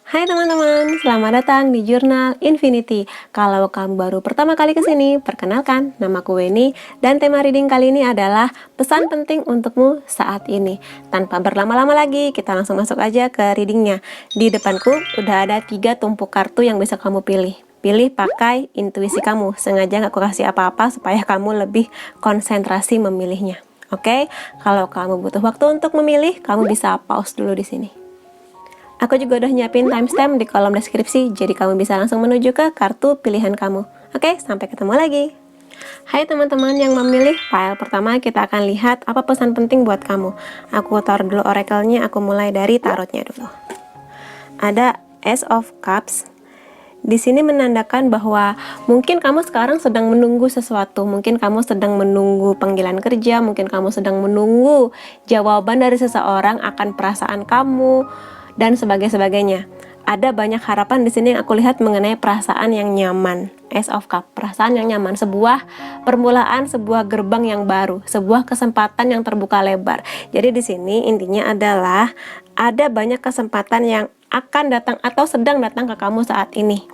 Hai teman-teman, selamat datang di Jurnal Infinity. Kalau kamu baru pertama kali ke sini, perkenalkan, namaku Weni dan tema reading kali ini adalah pesan penting untukmu saat ini. Tanpa berlama-lama lagi, kita langsung masuk aja ke readingnya. Di depanku udah ada 3 tumpuk kartu yang bisa kamu pilih. Pilih pakai intuisi kamu. Sengaja nggak aku kasih apa-apa supaya kamu lebih konsentrasi memilihnya. Oke, kalau kamu butuh waktu untuk memilih, kamu bisa pause dulu di sini. Aku juga udah nyiapin timestamp di kolom deskripsi, jadi kamu bisa langsung menuju ke kartu pilihan kamu. Oke, sampai ketemu lagi. Hai teman-teman yang memilih file pertama, kita akan lihat apa pesan penting buat kamu. Aku taruh dulu oracle-nya, aku mulai dari tarotnya dulu. Ada Ace of Cups. Di sini menandakan bahwa mungkin kamu sekarang sedang menunggu sesuatu, mungkin kamu sedang menunggu panggilan kerja, mungkin kamu sedang menunggu jawaban dari seseorang akan perasaan kamu dan sebagainya. Ada banyak harapan di sini yang aku lihat mengenai perasaan yang nyaman. Ace of Cup, perasaan yang nyaman, sebuah permulaan, sebuah gerbang yang baru, sebuah kesempatan yang terbuka lebar. Jadi di sini intinya adalah ada banyak kesempatan yang akan datang atau sedang datang ke kamu saat ini.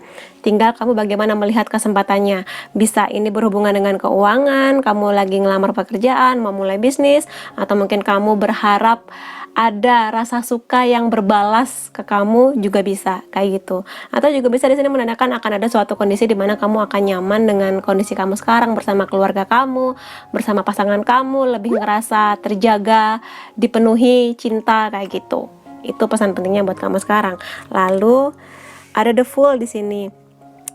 Tinggal kamu bagaimana melihat kesempatannya. Bisa ini berhubungan dengan keuangan, kamu lagi ngelamar pekerjaan, mau mulai bisnis, atau mungkin kamu berharap ada rasa suka yang berbalas ke kamu, juga bisa kayak gitu. Atau juga bisa di sini menandakan akan ada suatu kondisi di mana kamu akan nyaman dengan kondisi kamu sekarang bersama keluarga kamu, bersama pasangan kamu, lebih ngerasa terjaga, dipenuhi cinta kayak gitu. Itu pesan pentingnya buat kamu sekarang. Lalu ada the Fool di sini.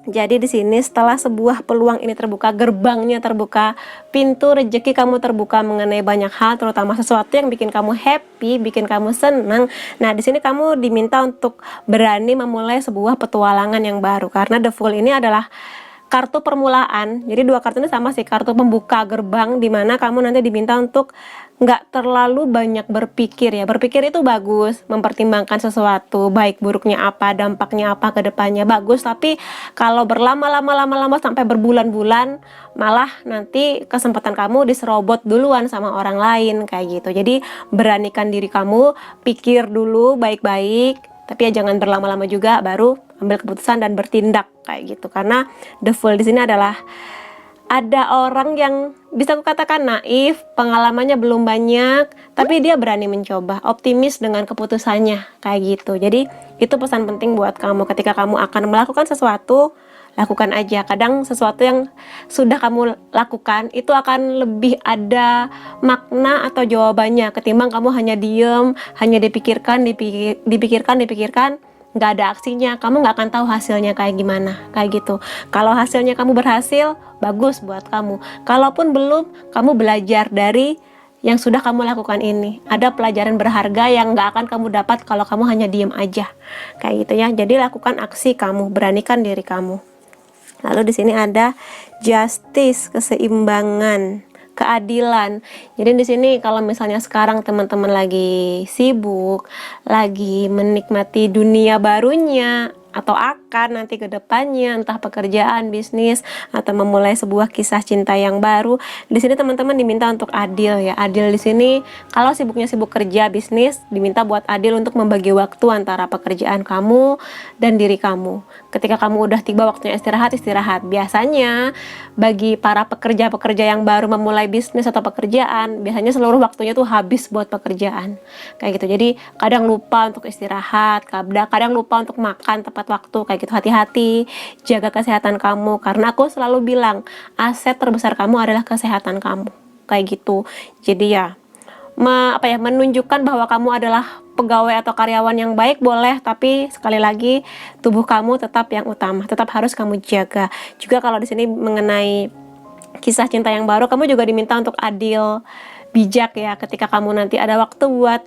Jadi di sini setelah sebuah peluang ini terbuka, gerbangnya terbuka, pintu rezeki kamu terbuka mengenai banyak hal, terutama sesuatu yang bikin kamu happy, bikin kamu senang. Nah, di sini kamu diminta untuk berani memulai sebuah petualangan yang baru, karena the Fool ini adalah kartu permulaan. Jadi dua kartu ini sama sih, kartu pembuka gerbang, dimana kamu nanti diminta untuk nggak terlalu banyak berpikir ya. Berpikir itu bagus, mempertimbangkan sesuatu, baik buruknya apa, dampaknya apa ke depannya, bagus. Tapi kalau berlama-lama sampai berbulan-bulan, malah nanti kesempatan kamu diserobot duluan sama orang lain kayak gitu. Jadi beranikan diri kamu, pikir dulu baik-baik, tapi ya jangan berlama-lama juga, baru ambil keputusan dan bertindak kayak gitu. Karena the Fool di sini adalah ada orang yang bisa aku katakan naif, pengalamannya belum banyak, tapi dia berani mencoba, optimis dengan keputusannya kayak gitu. Jadi itu pesan penting buat kamu ketika kamu akan melakukan sesuatu, lakukan aja. Kadang sesuatu yang sudah kamu lakukan itu akan lebih ada makna atau jawabannya ketimbang kamu hanya diem, hanya dipikirkan, nggak ada aksinya. Kamu nggak akan tahu hasilnya kayak gimana, kayak gitu. Kalau hasilnya kamu berhasil, bagus buat kamu. Kalaupun belum, kamu belajar dari yang sudah kamu lakukan ini. Ada pelajaran berharga yang nggak akan kamu dapat kalau kamu hanya diem aja, kayak gitu ya. Jadi lakukan aksi kamu, beranikan diri kamu. Lalu di sini ada justice, keseimbangan, keadilan. Jadi di sini kalau misalnya sekarang teman-teman lagi sibuk, lagi menikmati dunia barunya, atau akan nanti ke depannya, entah pekerjaan, bisnis, atau memulai sebuah kisah cinta yang baru, di sini teman-teman diminta untuk adil ya. Adil di sini kalau sibuk kerja, bisnis, diminta buat adil untuk membagi waktu antara pekerjaan kamu dan diri kamu. Ketika kamu udah tiba waktunya istirahat. Biasanya bagi para pekerja-pekerja yang baru memulai bisnis atau pekerjaan, biasanya seluruh waktunya tuh habis buat pekerjaan kayak gitu. Jadi kadang lupa untuk istirahat, kadang lupa untuk makan tepat waktu kayak gitu. Hati-hati, jaga kesehatan kamu, karena aku selalu bilang aset terbesar kamu adalah kesehatan kamu kayak gitu. Jadi ya menunjukkan bahwa kamu adalah pegawai atau karyawan yang baik boleh, tapi sekali lagi tubuh kamu tetap yang utama, tetap harus kamu jaga. Juga kalau di sini mengenai kisah cinta yang baru, kamu juga diminta untuk adil, bijak ya. Ketika kamu nanti ada waktu buat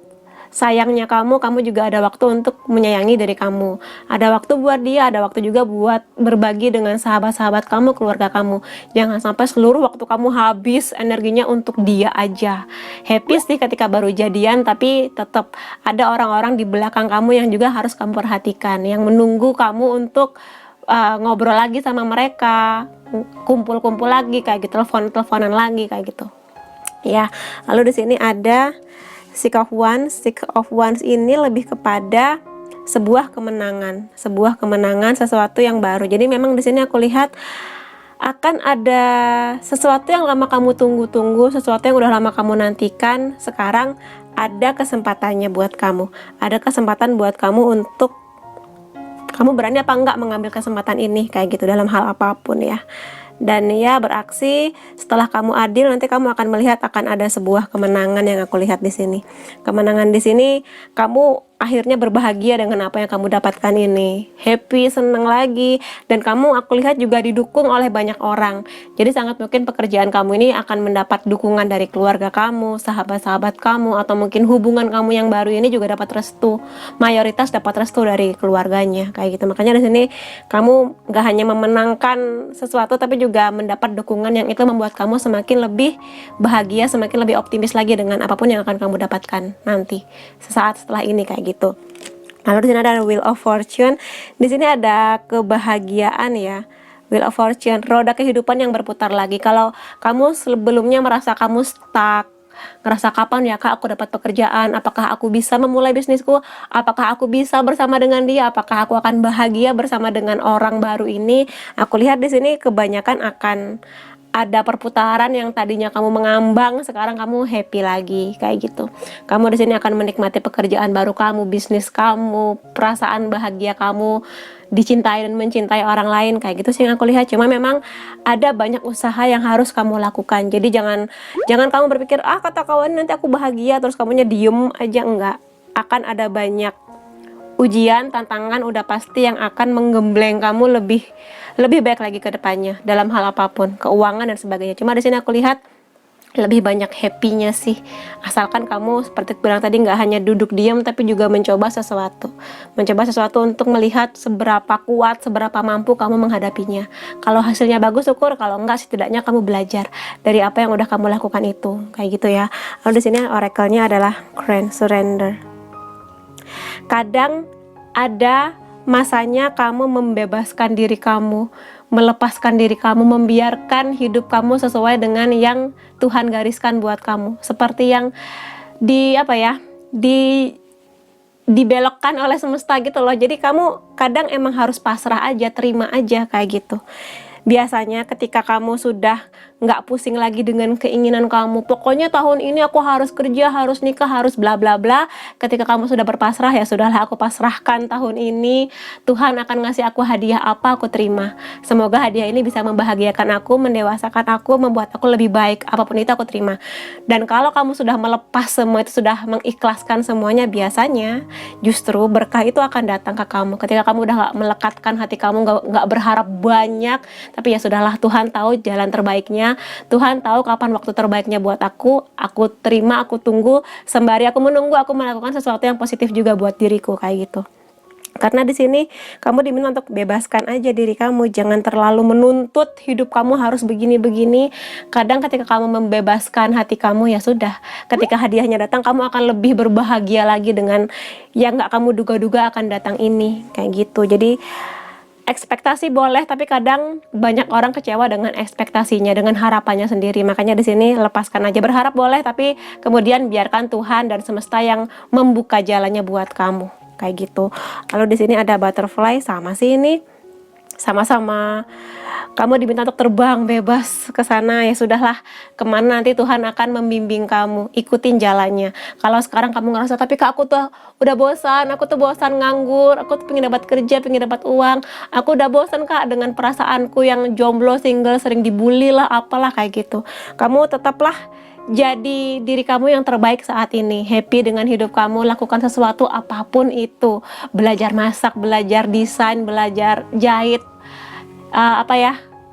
sayangnya kamu juga ada waktu untuk menyayangi diri kamu. Ada waktu buat dia, ada waktu juga buat berbagi dengan sahabat-sahabat kamu, keluarga kamu. Jangan sampai seluruh waktu kamu habis energinya untuk dia aja. Happy sih ketika baru jadian, tapi tetap ada orang-orang di belakang kamu yang juga harus kamu perhatikan, yang menunggu kamu untuk ngobrol lagi sama mereka, kumpul-kumpul lagi kayak gitu, teleponan lagi kayak gitu. Ya, lalu di sini ada Six of Wands ini lebih kepada sebuah kemenangan, sesuatu yang baru. Jadi memang di sini aku lihat akan ada sesuatu yang lama kamu tunggu-tunggu, sesuatu yang udah lama kamu nantikan. Sekarang ada kesempatannya buat kamu. Ada kesempatan buat kamu untuk kamu berani apa enggak mengambil kesempatan ini, kayak gitu, dalam hal apapun ya. Dan ya, beraksi setelah kamu adil, nanti kamu akan melihat akan ada sebuah kemenangan yang aku lihat di sini. Kemenangan di sini, kamu akhirnya berbahagia dengan apa yang kamu dapatkan ini, happy, senang lagi, dan kamu aku lihat juga didukung oleh banyak orang. Jadi sangat mungkin pekerjaan kamu ini akan mendapat dukungan dari keluarga kamu, sahabat-sahabat kamu, atau mungkin hubungan kamu yang baru ini juga dapat restu. Mayoritas dapat restu dari keluarganya, kayak gitu. Makanya di sini kamu gak hanya memenangkan sesuatu, tapi juga mendapat dukungan yang itu membuat kamu semakin lebih bahagia, semakin lebih optimis lagi dengan apapun yang akan kamu dapatkan nanti sesaat setelah ini, kayak gitu. Lalu di sini ada Wheel of Fortune. Di sini ada kebahagiaan ya. Wheel of Fortune, roda kehidupan yang berputar lagi. Kalau kamu sebelumnya merasa kamu stuck, ngerasa kapan ya kak aku dapat pekerjaan, apakah aku bisa memulai bisnisku, apakah aku bisa bersama dengan dia, apakah aku akan bahagia bersama dengan orang baru ini, aku lihat di sini kebanyakan akan ada perputaran yang tadinya kamu mengambang, sekarang kamu happy lagi, kayak gitu. Kamu di sini akan menikmati pekerjaan baru kamu, bisnis kamu, perasaan bahagia kamu, dicintai dan mencintai orang lain, kayak gitu sih yang aku lihat. Cuma memang ada banyak usaha yang harus kamu lakukan. Jadi jangan kamu berpikir kata kawan nanti aku bahagia terus kamunya diem aja, enggak. Akan ada banyak ujian, tantangan udah pasti yang akan menggembleng kamu lebih baik lagi ke depannya dalam hal apapun, keuangan dan sebagainya. Cuma di sini aku lihat lebih banyak happy-nya sih, asalkan kamu seperti bilang tadi nggak hanya duduk diam tapi juga mencoba sesuatu untuk melihat seberapa kuat, seberapa mampu kamu menghadapinya. Kalau hasilnya bagus syukur, kalau enggak setidaknya kamu belajar dari apa yang udah kamu lakukan itu, kayak gitu ya. Lalu di sini oracle-nya adalah Grand Surrender. Kadang ada masanya kamu membebaskan diri kamu, melepaskan diri kamu, membiarkan hidup kamu sesuai dengan yang Tuhan gariskan buat kamu. Seperti yang dibelokkan oleh semesta gitu loh. Jadi kamu kadang emang harus pasrah aja, terima aja, kayak gitu. Biasanya ketika kamu sudah nggak pusing lagi dengan keinginan kamu, pokoknya tahun ini aku harus kerja, harus nikah, harus bla bla bla. Ketika kamu sudah berpasrah, ya sudahlah, aku pasrahkan tahun ini, Tuhan akan ngasih aku hadiah apa, aku terima. Semoga hadiah ini bisa membahagiakan aku, mendewasakan aku, membuat aku lebih baik, apapun itu aku terima. Dan kalau kamu sudah melepas semua itu, sudah mengikhlaskan semuanya, biasanya justru berkah itu akan datang ke kamu. Ketika kamu udah nggak melekatkan hati kamu, nggak berharap banyak, tapi ya sudahlah, Tuhan tahu jalan terbaiknya, Tuhan tahu kapan waktu terbaiknya buat aku terima, aku tunggu, sembari aku menunggu, aku melakukan sesuatu yang positif juga buat diriku, kayak gitu. Karena di sini kamu diminta untuk bebaskan aja diri kamu, jangan terlalu menuntut hidup kamu harus begini-begini. Kadang ketika kamu membebaskan hati kamu, ya sudah, ketika hadiahnya datang kamu akan lebih berbahagia lagi dengan yang nggak kamu duga-duga akan datang ini, kayak gitu. Jadi ekspektasi boleh, tapi kadang banyak orang kecewa dengan ekspektasinya, dengan harapannya sendiri. Makanya di sini lepaskan aja, berharap boleh, tapi kemudian biarkan Tuhan dan semesta yang membuka jalannya buat kamu, kayak gitu. Lalu di sini ada butterfly, sama sih ini, sama-sama kamu diminta untuk terbang bebas ke sana, ya sudahlah, kemana nanti Tuhan akan membimbing kamu, ikutin jalannya. Kalau sekarang kamu ngerasa, tapi kak aku tuh udah bosan, aku tuh bosan nganggur, aku tuh pengen dapat kerja, pengen dapat uang, aku udah bosan kak dengan perasaanku yang jomblo, single, sering dibully lah, apalah, kayak gitu. Kamu tetaplah jadi diri kamu yang terbaik saat ini, happy dengan hidup kamu, lakukan sesuatu apapun itu, belajar masak, belajar desain, belajar jahit,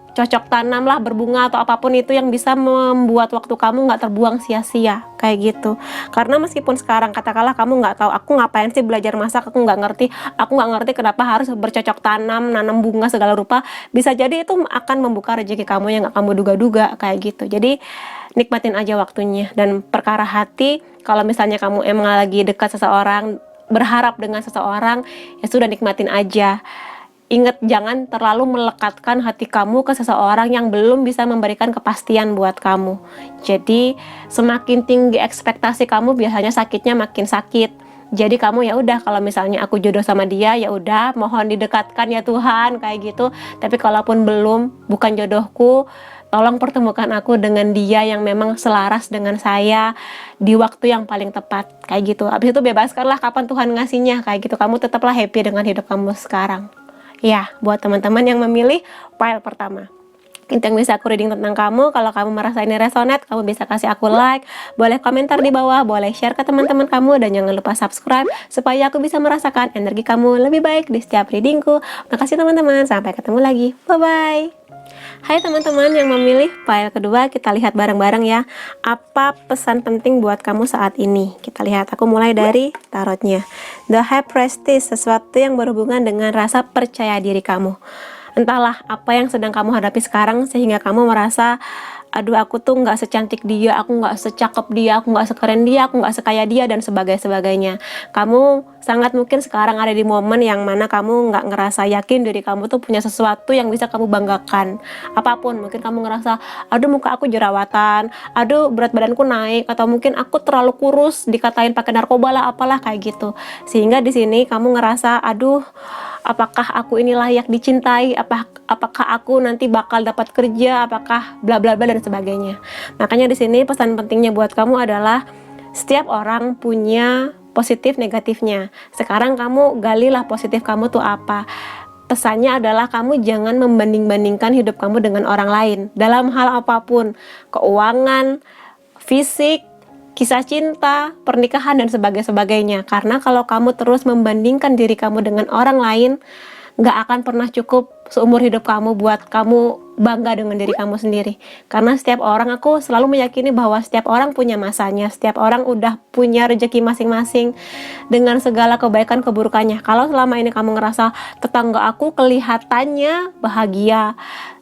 cocok tanam lah, berbunga atau apapun itu yang bisa membuat waktu kamu nggak terbuang sia-sia, kayak gitu. Karena meskipun sekarang katakanlah kamu nggak tahu, aku ngapain sih belajar masak, aku nggak ngerti kenapa harus bercocok tanam, nanam bunga segala rupa, bisa jadi itu akan membuka rezeki kamu yang nggak kamu duga-duga, kayak gitu. Jadi nikmatin aja waktunya. Dan perkara hati, kalau misalnya kamu emang lagi dekat seseorang, berharap dengan seseorang, ya sudah, nikmatin aja. ingat, jangan terlalu melekatkan hati kamu ke seseorang yang belum bisa memberikan kepastian buat kamu. Jadi semakin tinggi ekspektasi kamu, biasanya sakitnya makin sakit. Jadi kamu ya udah, kalau misalnya aku jodoh sama dia, ya udah mohon didekatkan ya Tuhan, kayak gitu. Tapi kalaupun belum, bukan jodohku, tolong pertemukan aku dengan dia yang memang selaras dengan saya di waktu yang paling tepat, kayak gitu. Habis itu bebaskanlah kapan Tuhan ngasihnya, kayak gitu. Kamu tetaplah happy dengan hidup kamu sekarang. Ya, buat teman-teman yang memilih file pertama, itu yang bisa aku reading tentang kamu. Kalau kamu merasa ini resonate, kamu bisa kasih aku like, boleh komentar di bawah, boleh share ke teman-teman kamu, dan jangan lupa subscribe supaya aku bisa merasakan energi kamu lebih baik di setiap readingku. Makasih teman-teman, sampai ketemu lagi, bye-bye. Hai teman-teman yang memilih file kedua, kita lihat bareng-bareng ya. Apa pesan penting buat kamu saat ini? Kita lihat, aku mulai dari tarotnya. The High Priestess, sesuatu yang berhubungan dengan rasa percaya diri kamu. Entahlah apa yang sedang kamu hadapi sekarang sehingga kamu merasa, aduh aku tuh nggak secantik dia, aku nggak secakep dia, aku nggak sekeren dia, aku nggak sekaya dia, dan sebagainya. Kamu sangat mungkin sekarang ada di momen yang mana kamu nggak ngerasa yakin diri kamu tuh punya sesuatu yang bisa kamu banggakan. Apapun, mungkin kamu ngerasa, aduh muka aku jerawatan, aduh berat badanku naik, atau mungkin aku terlalu kurus, dikatain pakai narkoba lah, apalah kayak gitu. Sehingga di sini kamu ngerasa, aduh, apakah aku ini layak dicintai, apakah aku nanti bakal dapat kerja, apakah bla bla bla dan sebagainya. Makanya di sini pesan pentingnya buat kamu adalah setiap orang punya positif negatifnya. Sekarang kamu galilah positif kamu tuh apa. Pesannya adalah kamu jangan membanding-bandingkan hidup kamu dengan orang lain dalam hal apapun, keuangan, fisik, kisah cinta, pernikahan, dan sebagainya. Karena kalau kamu terus membandingkan diri kamu dengan orang lain, nggak akan pernah cukup seumur hidup kamu buat kamu bangga dengan diri kamu sendiri. Karena setiap orang, aku selalu meyakini bahwa setiap orang punya masanya, setiap orang udah punya rezeki masing-masing dengan segala kebaikan keburukannya. Kalau selama ini kamu ngerasa tetangga aku kelihatannya bahagia,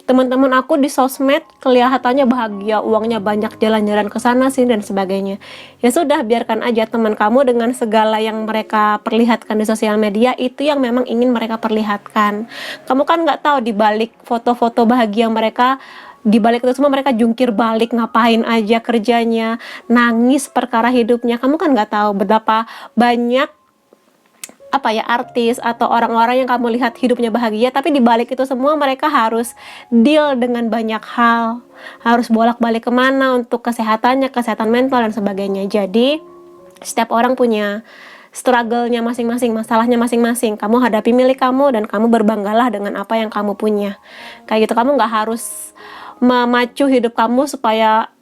teman-teman aku di sosmed kelihatannya bahagia, uangnya banyak, jalan-jalan ke sana sini dan sebagainya, ya sudah, biarkan aja teman kamu dengan segala yang mereka perlihatkan di sosial media, itu yang memang ingin mereka perlihatkan. Kamu kan nggak tahu di balik foto-foto bahagia mereka, di balik itu semua mereka jungkir balik, ngapain aja kerjanya, nangis perkara hidupnya. Kamu kan nggak tahu betapa banyak artis atau orang-orang yang kamu lihat hidupnya bahagia, tapi di balik itu semua mereka harus deal dengan banyak hal, harus bolak-balik kemana untuk kesehatannya, kesehatan mental dan sebagainya. Jadi setiap orang punya struggle-nya masing-masing, masalahnya masing-masing. Kamu hadapi milik kamu dan kamu berbanggalah dengan apa yang kamu punya. Kayak gitu, kamu nggak harus memacu hidup kamu supaya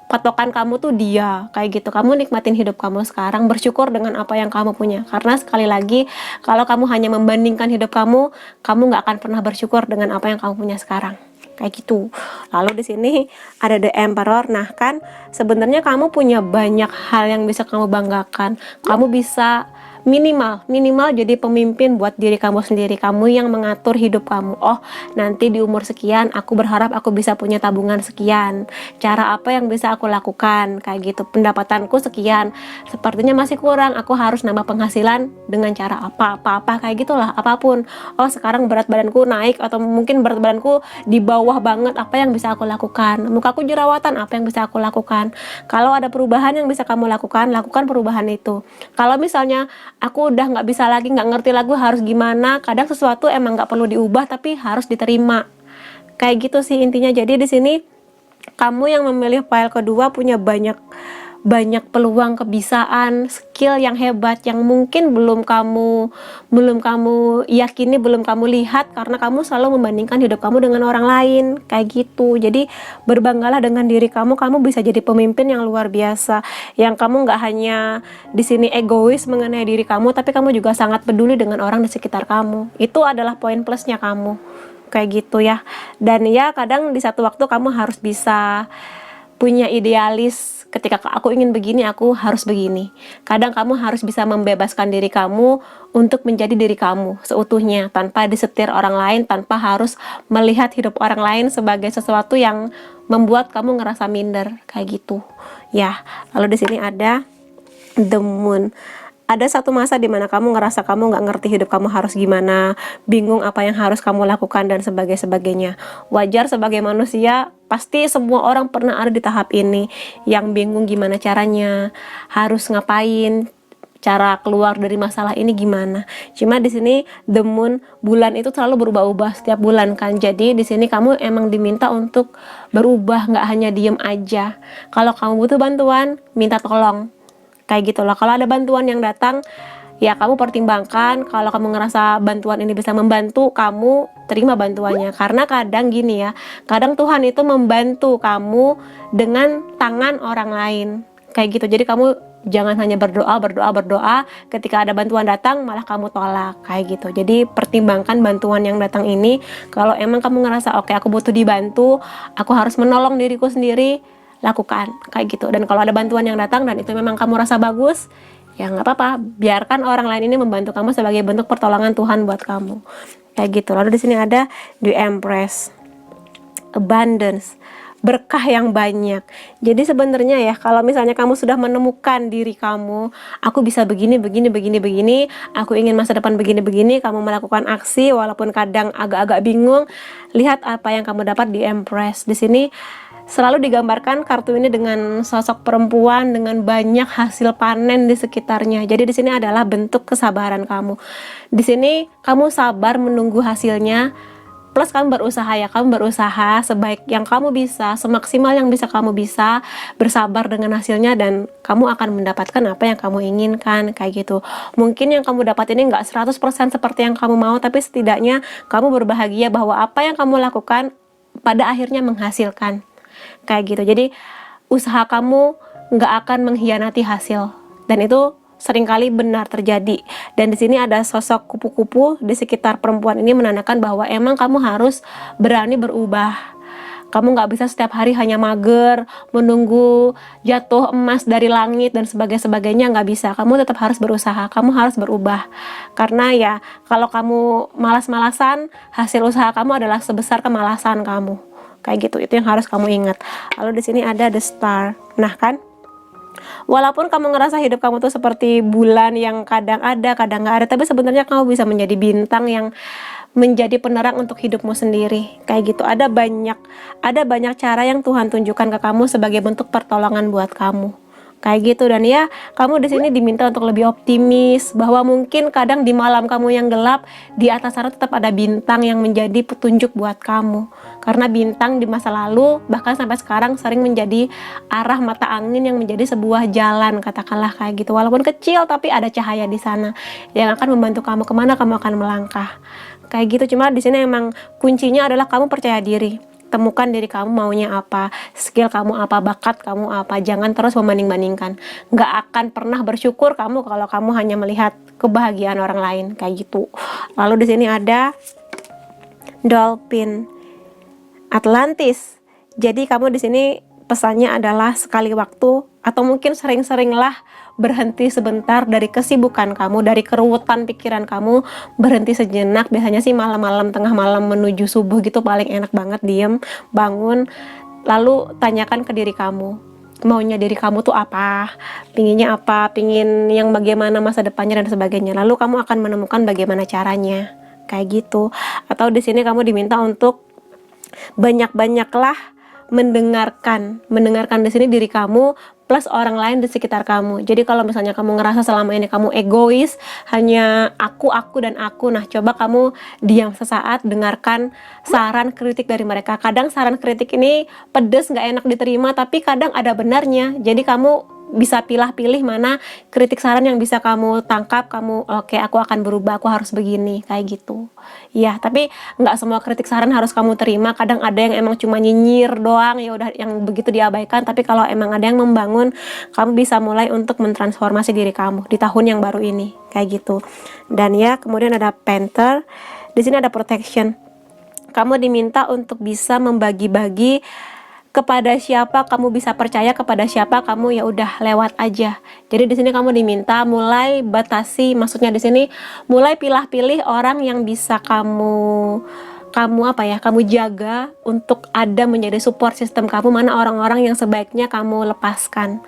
patokan kamu tuh dia, kayak gitu. Kamu nikmatin hidup kamu sekarang, bersyukur dengan apa yang kamu punya. Karena sekali lagi, kalau kamu hanya membandingkan hidup kamu nggak akan pernah bersyukur dengan apa yang kamu punya sekarang, kayak gitu. Lalu di sini ada The Emperor. Nah kan, sebenarnya kamu punya banyak hal yang bisa kamu banggakan. Kamu bisa minimal jadi pemimpin buat diri kamu sendiri. Kamu yang mengatur hidup kamu. Oh, nanti di umur sekian aku berharap aku bisa punya tabungan sekian, cara apa yang bisa aku lakukan, kayak gitu. Pendapatanku sekian, sepertinya masih kurang, aku harus nambah penghasilan dengan cara apa kayak gitulah, apapun. Oh, sekarang berat badanku naik, atau mungkin berat badanku di bawah banget, apa yang bisa aku lakukan. Mukaku jerawatan, apa yang bisa aku lakukan. Kalau ada perubahan yang bisa kamu lakukan perubahan itu. Kalau misalnya aku udah nggak bisa lagi, nggak ngerti lagi harus gimana, kadang sesuatu emang nggak perlu diubah tapi harus diterima, kayak gitu sih intinya. Jadi di sini kamu yang memilih file kedua punya banyak peluang, kebiasaan, skill yang hebat yang mungkin belum kamu yakini, belum kamu lihat, karena kamu selalu membandingkan hidup kamu dengan orang lain, kayak gitu. Jadi berbanggalah dengan diri kamu bisa jadi pemimpin yang luar biasa, yang kamu nggak hanya di sini egois mengenai diri kamu, tapi kamu juga sangat peduli dengan orang di sekitar kamu. Itu adalah poin plusnya kamu, kayak gitu ya. Dan ya kadang di satu waktu kamu harus bisa punya idealis, ketika aku ingin begini, aku harus begini. Kadang kamu harus bisa membebaskan diri kamu untuk menjadi diri kamu seutuhnya, tanpa disetir orang lain, tanpa harus melihat hidup orang lain sebagai sesuatu yang membuat kamu ngerasa minder, kayak gitu. Ya, lalu di sini ada The Moon. ada satu masa di mana kamu ngerasa kamu nggak ngerti hidup kamu harus gimana, bingung apa yang harus kamu lakukan dan sebagainya. Wajar sebagai manusia, pasti semua orang pernah ada di tahap ini, yang bingung gimana caranya, harus ngapain, cara keluar dari masalah ini gimana. Cuma di sini the moon, bulan itu selalu berubah-ubah setiap bulan kan. Jadi di sini kamu emang diminta untuk berubah, nggak hanya diem aja. Kalau kamu butuh bantuan, minta tolong. Kayak gitu loh. Kalau ada bantuan yang datang, ya kamu pertimbangkan. Kalau kamu ngerasa bantuan ini bisa membantu, kamu terima bantuannya. Karena kadang gini ya, kadang Tuhan itu membantu kamu dengan tangan orang lain. Kayak gitu. Jadi kamu jangan hanya berdoa, ketika ada bantuan datang malah kamu tolak, kayak gitu. Jadi pertimbangkan bantuan yang datang ini. Kalau emang kamu ngerasa oke, aku butuh dibantu, aku harus menolong diriku sendiri, lakukan, kayak gitu. Dan kalau ada bantuan yang datang dan itu memang kamu rasa bagus, ya nggak apa-apa, biarkan orang lain ini membantu kamu sebagai bentuk pertolongan Tuhan buat kamu, kayak gitu. Lalu di sini ada the Empress, abundance, berkah yang banyak. Jadi sebenarnya ya, kalau misalnya kamu sudah menemukan diri kamu, aku bisa begini, aku ingin masa depan begini, kamu melakukan aksi walaupun kadang agak-agak bingung, lihat apa yang kamu dapat di Empress. Di sini selalu digambarkan kartu ini dengan sosok perempuan dengan banyak hasil panen di sekitarnya. Jadi di sini adalah bentuk kesabaran kamu. Di sini kamu sabar menunggu hasilnya, plus kamu berusaha sebaik yang kamu bisa, semaksimal yang bisa kamu bisa, bersabar dengan hasilnya, dan kamu akan mendapatkan apa yang kamu inginkan, kayak gitu. Mungkin yang kamu dapat ini nggak 100% seperti yang kamu mau, tapi setidaknya kamu berbahagia bahwa apa yang kamu lakukan pada akhirnya menghasilkan, kayak gitu. Jadi usaha kamu nggak akan mengkhianati hasil, dan itu seringkali benar terjadi. Dan di sini ada sosok kupu-kupu di sekitar perempuan ini, menandakan bahwa emang kamu harus berani berubah. Kamu nggak bisa setiap hari hanya mager, menunggu jatuh emas dari langit dan sebagainya, nggak bisa. Kamu tetap harus berusaha, kamu harus berubah. Karena ya, kalau kamu malas-malasan, hasil usaha kamu adalah sebesar kemalasan kamu. Kayak gitu, itu yang harus kamu ingat. Lalu di sini ada the star. Nah kan, walaupun kamu ngerasa hidup kamu tuh seperti bulan yang kadang ada, kadang nggak ada, tapi sebenarnya kamu bisa menjadi bintang yang menjadi penerang untuk hidupmu sendiri, kayak gitu. Ada banyak cara yang Tuhan tunjukkan ke kamu sebagai bentuk pertolongan buat kamu, kayak gitu. Dan ya, kamu di sini diminta untuk lebih optimis, bahwa mungkin kadang di malam kamu yang gelap, di atas sana tetap ada bintang yang menjadi petunjuk buat kamu. Karena bintang di masa lalu, bahkan sampai sekarang, sering menjadi arah mata angin yang menjadi sebuah jalan, katakanlah kayak gitu. Walaupun kecil, tapi ada cahaya di sana yang akan membantu kamu kemana kamu akan melangkah, kayak gitu. Cuma di sini emang kuncinya adalah kamu percaya diri. Temukan diri kamu maunya apa, skill kamu apa, bakat kamu apa. Jangan terus membanding-bandingkan. Nggak akan pernah bersyukur kamu kalau kamu hanya melihat kebahagiaan orang lain, kayak gitu. Lalu di sini ada dolphin, Atlantis. Jadi kamu di sini pesannya adalah sekali waktu, atau mungkin sering-seringlah berhenti sebentar dari kesibukan kamu, dari keruwetan pikiran kamu, berhenti sejenak. Biasanya sih malam-malam, tengah malam menuju subuh gitu paling enak banget, diem, bangun, lalu tanyakan ke diri kamu, maunya diri kamu tuh apa, pinginnya apa, pingin yang bagaimana masa depannya dan sebagainya. Lalu kamu akan menemukan bagaimana caranya, kayak gitu. Atau di sini kamu diminta untuk banyak-banyaklah mendengarkan di sini diri kamu plus orang lain di sekitar kamu. Jadi kalau misalnya kamu ngerasa selama ini kamu egois, hanya aku dan aku, nah coba kamu diam sesaat, dengarkan saran kritik dari mereka. Kadang saran kritik ini pedes, nggak enak diterima, tapi kadang ada benarnya. Jadi kamu bisa pilih-pilih mana kritik saran yang bisa kamu tangkap, kamu oke, aku akan berubah, aku harus begini, kayak gitu. Ya, tapi nggak semua kritik saran harus kamu terima. Kadang ada yang emang cuma nyinyir doang, ya udah, yang begitu diabaikan. Tapi kalau emang ada yang membangun, kamu bisa mulai untuk mentransformasi diri kamu di tahun yang baru ini, kayak gitu. Dan ya, kemudian ada Panther. Di sini ada protection. Kamu diminta untuk bisa membagi-bagi kepada siapa kamu bisa percaya, kepada siapa kamu ya udah lewat aja. Jadi di sini kamu diminta mulai batasi, maksudnya di sini mulai pilih-pilih orang yang bisa kamu kamu jaga untuk ada menjadi support system kamu, mana orang-orang yang sebaiknya kamu lepaskan.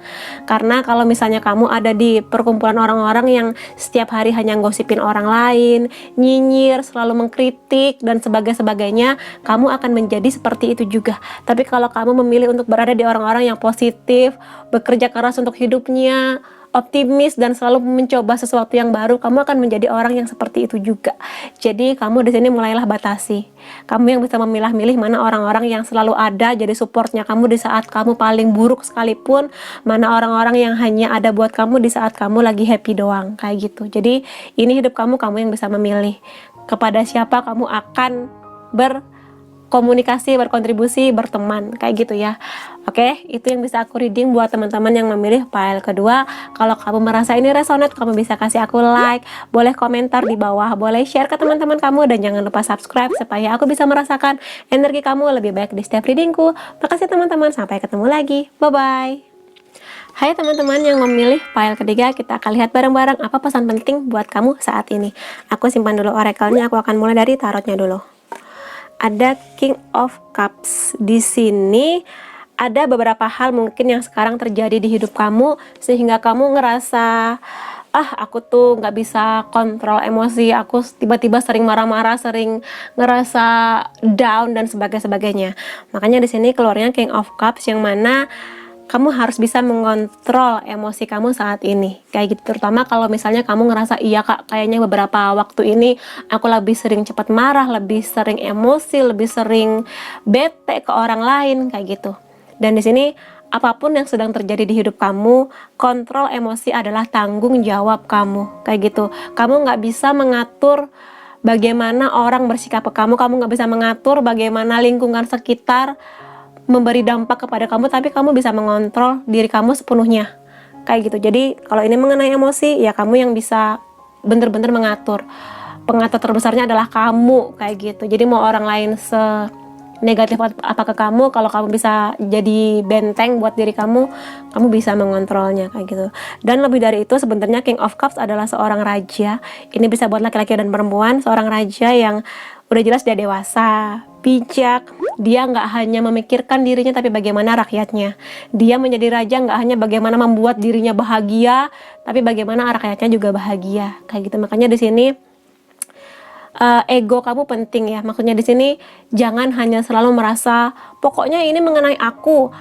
Karena kalau misalnya kamu ada di perkumpulan orang-orang yang setiap hari hanya gosipin orang lain, nyinyir, selalu mengkritik dan sebagainya, kamu akan menjadi seperti itu juga. Tapi kalau kamu memilih untuk berada di orang-orang yang positif, bekerja keras untuk hidupnya, optimis dan selalu mencoba sesuatu yang baru, kamu akan menjadi orang yang seperti itu juga. Jadi kamu di sini mulailah batasi. Kamu yang bisa memilah-milih mana orang-orang yang selalu ada jadi supportnya kamu di saat kamu paling buruk sekalipun, mana orang-orang yang hanya ada buat kamu di saat kamu lagi happy doang, kayak gitu. Jadi ini hidup kamu yang bisa memilih kepada siapa kamu akan berkomunikasi, berkontribusi, berteman, kayak gitu ya. Oke, itu yang bisa aku reading buat teman-teman yang memilih pile kedua. Kalau kamu merasa ini resonate, kamu bisa kasih aku like, boleh komentar di bawah, boleh share ke teman-teman kamu, dan jangan lupa subscribe supaya aku bisa merasakan energi kamu lebih baik di setiap readingku. Makasih teman-teman, sampai ketemu lagi. Bye-bye. Hai teman-teman yang memilih pile ketiga, kita akan lihat bareng-bareng apa pesan penting buat kamu saat ini. Aku simpan dulu oracle-nya, aku akan mulai dari tarotnya dulu. Ada King of Cups di sini. Ada beberapa hal mungkin yang sekarang terjadi di hidup kamu sehingga kamu ngerasa aku tuh nggak bisa kontrol emosi, aku tiba-tiba sering marah-marah, sering ngerasa down dan sebagainya. Makanya di sini keluarnya King of Cups yang mana kamu harus bisa mengontrol emosi kamu saat ini, kayak gitu. Terutama kalau misalnya kamu ngerasa iya kak, kayaknya beberapa waktu ini aku lebih sering cepat marah, lebih sering emosi, lebih sering bete ke orang lain, kayak gitu. Dan di sini apapun yang sedang terjadi di hidup kamu, kontrol emosi adalah tanggung jawab kamu, kayak gitu. Kamu nggak bisa mengatur bagaimana orang bersikap ke kamu nggak bisa mengatur bagaimana lingkungan sekitar memberi dampak kepada kamu, tapi kamu bisa mengontrol diri kamu sepenuhnya, kayak gitu. Jadi kalau ini mengenai emosi, ya kamu yang bisa bener-bener mengatur. Pengatur terbesarnya adalah kamu, kayak gitu. Jadi mau orang lain negatif apa ke kamu, kalau kamu bisa jadi benteng buat diri kamu bisa mengontrolnya, kayak gitu. Dan lebih dari itu, sebenarnya King of Cups adalah seorang raja. Ini bisa buat laki-laki dan perempuan, seorang raja yang udah jelas dia dewasa, bijak. Dia nggak hanya memikirkan dirinya tapi bagaimana rakyatnya. Dia menjadi raja nggak hanya bagaimana membuat dirinya bahagia, tapi bagaimana rakyatnya juga bahagia, kayak gitu. Makanya di sini ego kamu penting ya. Maksudnya di sini jangan hanya selalu merasa pokoknya ini mengenai aku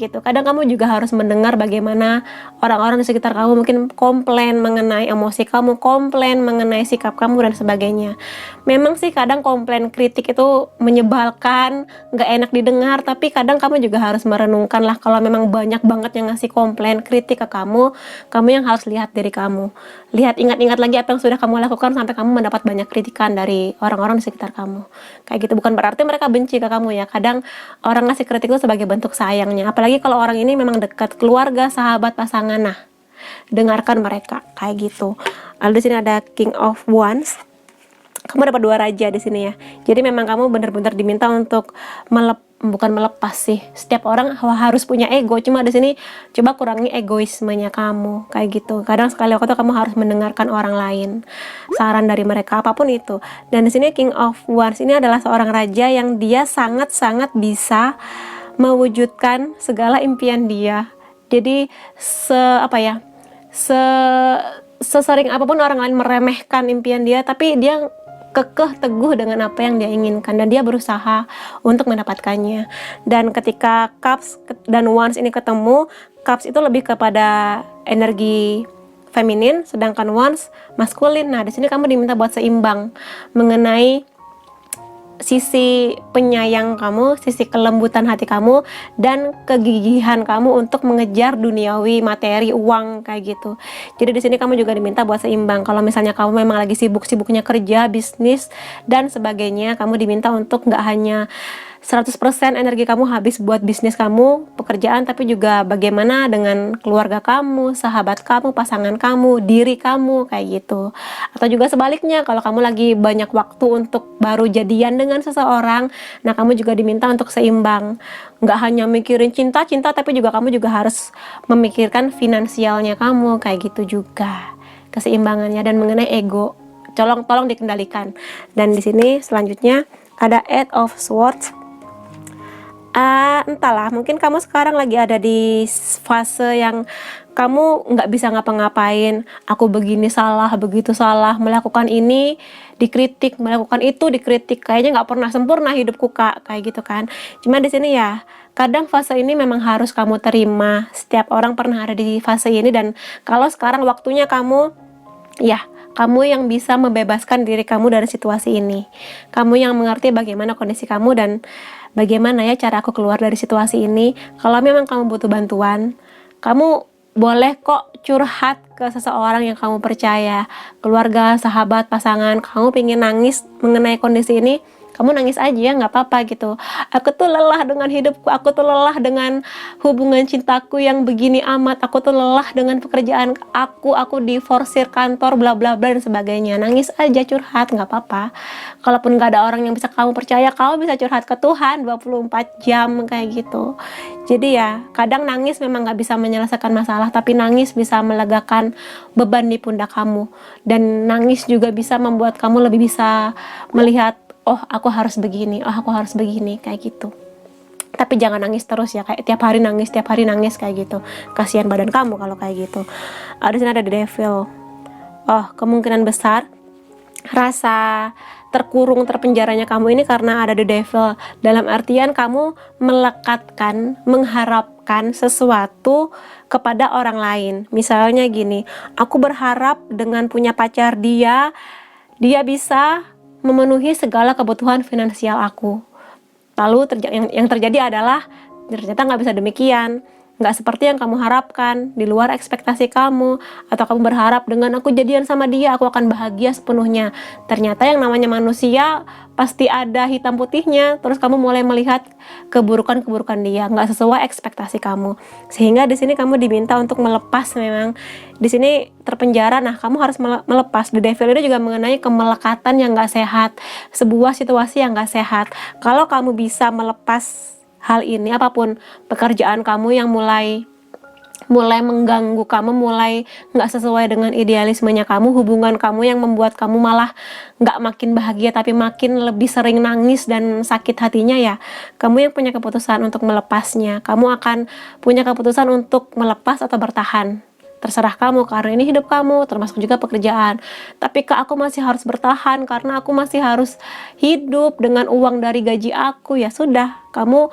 gitu. Kadang kamu juga harus mendengar bagaimana orang-orang di sekitar kamu mungkin komplain mengenai emosi kamu, komplain mengenai sikap kamu dan sebagainya. Memang sih kadang komplain kritik itu menyebalkan, nggak enak didengar, tapi kadang kamu juga harus merenungkan lah, kalau memang banyak banget yang ngasih komplain kritik ke kamu yang harus lihat diri kamu. Ingat-ingat lagi apa yang sudah kamu lakukan sampai kamu mendapat banyak kritikan dari orang-orang di sekitar kamu. Kayak gitu, bukan berarti mereka benci ke kamu ya. Kadang orang ngasih kritik itu sebagai bentuk sayangnya. Apalagi kalau orang ini memang dekat, keluarga, sahabat, pasangan. Nah, dengarkan mereka, kayak gitu. Lalu di sini ada King of Wands. Kamu dapat 2 raja di sini ya. Jadi memang kamu benar-benar diminta untuk bukan melepas sih. Setiap orang harus punya ego, cuma di sini coba kurangi egoismenya kamu, kayak gitu. Kadang sekali waktu kamu harus mendengarkan orang lain, saran dari mereka apapun itu. Dan di sini King of Wands ini adalah seorang raja yang dia sangat-sangat bisa mewujudkan segala impian dia. Jadi sesering apapun orang lain meremehkan impian dia, tapi dia kekeh teguh dengan apa yang dia inginkan dan dia berusaha untuk mendapatkannya. Dan ketika Cups dan Wands ini ketemu, Cups itu lebih kepada energi feminin, sedangkan Wands maskulin. Nah, di sini kamu diminta buat seimbang mengenai sisi penyayang kamu, sisi kelembutan hati kamu, dan kegigihan kamu untuk mengejar duniawi, materi, uang, kayak gitu. Jadi di sini kamu juga diminta buat seimbang. Kalau misalnya kamu memang lagi sibuk-sibuknya kerja, bisnis, dan sebagainya, kamu diminta untuk nggak hanya 100% energi kamu habis buat bisnis kamu, pekerjaan, tapi juga bagaimana dengan keluarga kamu, sahabat kamu, pasangan kamu, diri kamu, kayak gitu. Atau juga sebaliknya, kalau kamu lagi banyak waktu untuk baru jadian dengan seseorang, nah kamu juga diminta untuk seimbang. Nggak hanya mikirin cinta-cinta, tapi juga kamu juga harus memikirkan finansialnya kamu, kayak gitu juga. Keseimbangannya. Dan mengenai ego, tolong dikendalikan. Dan di sini selanjutnya ada Eight of Swords. Entahlah, mungkin kamu sekarang lagi ada di fase yang kamu nggak bisa ngapa-ngapain. Aku begini salah, begitu salah, melakukan ini dikritik, melakukan itu dikritik, kayaknya nggak pernah sempurna hidupku kak, kayak gitu kan. Cuma di sini ya, kadang fase ini memang harus kamu terima. Setiap orang pernah ada di fase ini, dan kalau sekarang waktunya kamu, ya kamu yang bisa membebaskan diri kamu dari situasi ini. Kamu yang mengerti bagaimana kondisi kamu dan bagaimana ya cara aku keluar dari situasi ini. Kalau memang kamu butuh bantuan, kamu boleh kok curhat ke seseorang yang kamu percaya, keluarga, sahabat, pasangan. Kamu pengen nangis mengenai kondisi ini, kamu nangis aja, nggak apa-apa gitu. Aku tuh lelah dengan hidupku, aku tuh lelah dengan hubungan cintaku yang begini amat, aku tuh lelah dengan pekerjaan aku diforsir kantor, bla bla bla dan sebagainya. Nangis aja, curhat, nggak apa-apa. Kalaupun nggak ada orang yang bisa kamu percaya, kamu bisa curhat ke Tuhan 24 jam kayak gitu. Jadi ya, kadang nangis memang nggak bisa menyelesaikan masalah, tapi nangis bisa melegakan beban di pundak kamu. Dan nangis juga bisa membuat kamu lebih bisa melihat, oh aku harus begini, oh aku harus begini, kayak gitu. Tapi jangan nangis terus ya, kayak tiap hari nangis kayak gitu. Kasihan badan kamu kalau kayak gitu. Di sini ada the devil. Oh, kemungkinan besar rasa terkurung, terpenjaranya kamu ini karena ada the devil. Dalam artian kamu melekatkan, mengharapkan sesuatu kepada orang lain. Misalnya gini, aku berharap dengan punya pacar dia bisa memenuhi segala kebutuhan finansial aku. Lalu yang terjadi adalah ternyata nggak bisa demikian, nggak seperti yang kamu harapkan, di luar ekspektasi kamu. Atau kamu berharap dengan aku jadian sama dia, aku akan bahagia sepenuhnya. Ternyata yang namanya manusia pasti ada hitam putihnya. Terus kamu mulai melihat keburukan-keburukan dia, nggak sesuai ekspektasi kamu. Sehingga di sini kamu diminta untuk melepas. Memang di sini terpenjara, nah kamu harus melepas. The devil ini juga mengenai kemelekatan yang nggak sehat, sebuah situasi yang nggak sehat. Kalau kamu bisa melepas hal ini, apapun pekerjaan kamu yang mulai mengganggu kamu, mulai nggak sesuai dengan idealismenya kamu, hubungan kamu yang membuat kamu malah nggak makin bahagia tapi makin lebih sering nangis dan sakit hatinya, ya kamu yang punya keputusan untuk melepasnya. Kamu akan punya keputusan untuk melepas atau bertahan, terserah kamu, karena ini hidup kamu, termasuk juga pekerjaan. Tapi kak, aku masih harus bertahan karena aku masih harus hidup dengan uang dari gaji aku. Ya sudah, kamu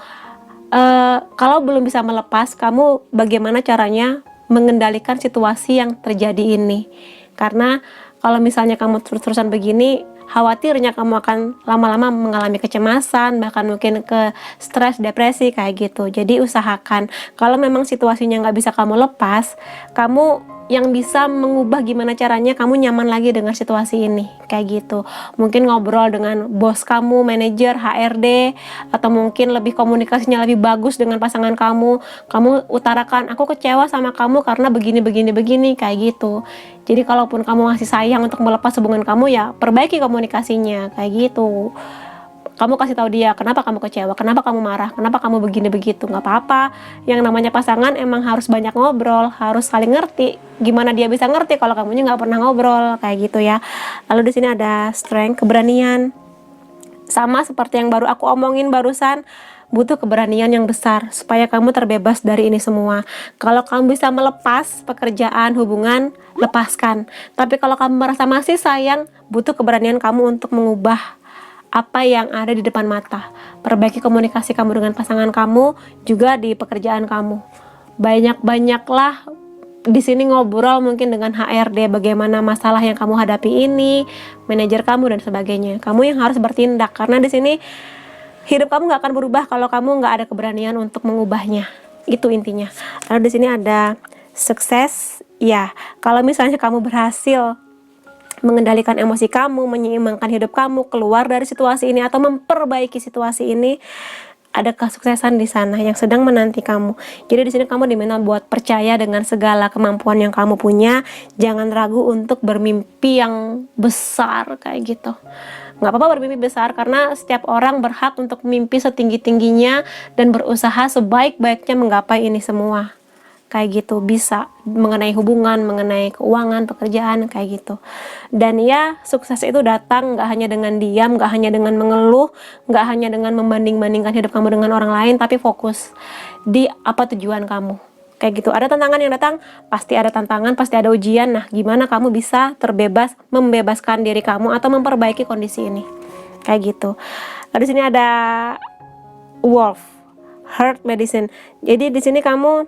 kalau belum bisa melepas, kamu bagaimana caranya mengendalikan situasi yang terjadi ini. Karena kalau misalnya kamu terus-terusan begini, khawatirnya kamu akan lama-lama mengalami kecemasan, bahkan mungkin ke stres, depresi kayak gitu. Jadi usahakan, kalau memang situasinya nggak bisa kamu lepas, kamu yang bisa mengubah gimana caranya kamu nyaman lagi dengan situasi ini, kayak gitu. Mungkin ngobrol dengan bos kamu, manajer, HRD, atau mungkin lebih komunikasinya lebih bagus dengan pasangan kamu. Kamu utarakan, aku kecewa sama kamu karena begini, kayak gitu. Jadi kalaupun kamu masih sayang untuk melepas hubungan kamu, ya perbaiki komunikasinya, kayak gitu. Kamu kasih tahu dia kenapa kamu kecewa, kenapa kamu marah, kenapa kamu begini begitu. Nggak apa-apa, yang namanya pasangan emang harus banyak ngobrol, harus saling ngerti. Gimana dia bisa ngerti kalau kamunya nggak pernah ngobrol, kayak gitu ya. Lalu di sini ada strength, keberanian. Sama seperti yang baru aku omongin barusan, butuh keberanian yang besar supaya kamu terbebas dari ini semua. Kalau kamu bisa melepas pekerjaan, hubungan, lepaskan. Tapi kalau kamu merasa masih sayang, butuh keberanian kamu untuk mengubah apa yang ada di depan mata. Perbaiki komunikasi kamu dengan pasangan kamu, juga di pekerjaan kamu. Banyak-banyaklah di sini ngobrol mungkin dengan HRD bagaimana masalah yang kamu hadapi ini, manajer kamu dan sebagainya. Kamu yang harus bertindak, karena di sini hidup kamu nggak akan berubah kalau kamu nggak ada keberanian untuk mengubahnya. Itu intinya. Lalu di sini ada sukses. Ya, kalau misalnya kamu berhasil mengendalikan emosi kamu, menyeimbangkan hidup kamu, keluar dari situasi ini atau memperbaiki situasi ini, ada kesuksesan di sana yang sedang menanti kamu. Jadi di sini kamu diminta buat percaya dengan segala kemampuan yang kamu punya. Jangan ragu untuk bermimpi yang besar kayak gitu. Nggak apa-apa bermimpi besar, karena setiap orang berhak untuk mimpi setinggi-tingginya dan berusaha sebaik-baiknya menggapai ini semua. kayak gitu, bisa mengenai hubungan, mengenai keuangan, pekerjaan, kayak gitu. Dan ya, sukses itu datang nggak hanya dengan diam, nggak hanya dengan mengeluh, nggak hanya dengan membanding-bandingkan hidup kamu dengan orang lain, tapi fokus di apa tujuan kamu. Kayak gitu, ada tantangan yang datang, pasti ada tantangan, pasti ada ujian. Nah, gimana kamu bisa membebaskan diri kamu atau memperbaiki kondisi ini, kayak gitu. Di sini ada wolf, heart medicine. Jadi di sini kamu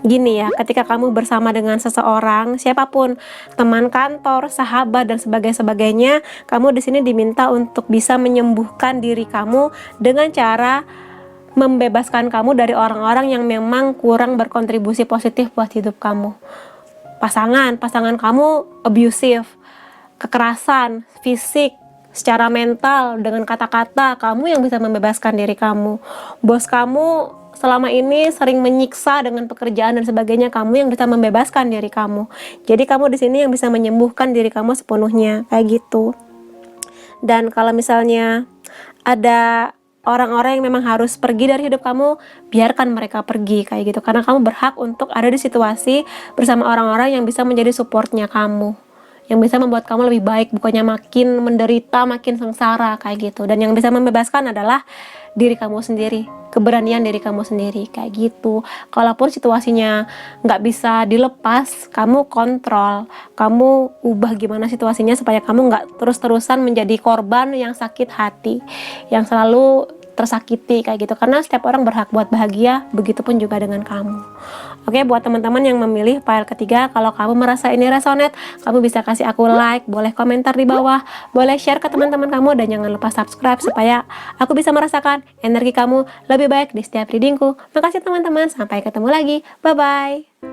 gini ya, ketika kamu bersama dengan seseorang, siapapun, teman kantor, sahabat dan sebagainya, kamu di sini diminta untuk bisa menyembuhkan diri kamu dengan cara membebaskan kamu dari orang-orang yang memang kurang berkontribusi positif buat hidup kamu. Pasangan kamu abusive, kekerasan, fisik, secara mental, dengan kata-kata, kamu yang bisa membebaskan diri kamu. Bos kamu selama ini sering menyiksa dengan pekerjaan dan sebagainya, kamu yang bisa membebaskan diri kamu. Jadi kamu di sini yang bisa menyembuhkan diri kamu sepenuhnya, kayak gitu. Dan kalau misalnya ada orang-orang yang memang harus pergi dari hidup kamu, biarkan mereka pergi, kayak gitu. Karena kamu berhak untuk ada di situasi bersama orang-orang yang bisa menjadi supportnya kamu, yang bisa membuat kamu lebih baik, bukannya makin menderita, makin sengsara, kayak gitu. Dan yang bisa membebaskan adalah diri kamu sendiri, keberanian diri kamu sendiri, kayak gitu. Kalaupun situasinya nggak bisa dilepas, kamu kontrol, kamu ubah gimana situasinya supaya kamu nggak terus-terusan menjadi korban yang sakit hati, yang selalu tersakiti, kayak gitu. Karena setiap orang berhak buat bahagia, begitupun juga dengan kamu. Oke, buat teman-teman yang memilih file ketiga, kalau kamu merasa ini resonate, kamu bisa kasih aku like, boleh komentar di bawah, boleh share ke teman-teman kamu, dan jangan lupa subscribe supaya aku bisa merasakan energi kamu lebih baik di setiap readingku. Makasih teman-teman, sampai ketemu lagi, bye-bye.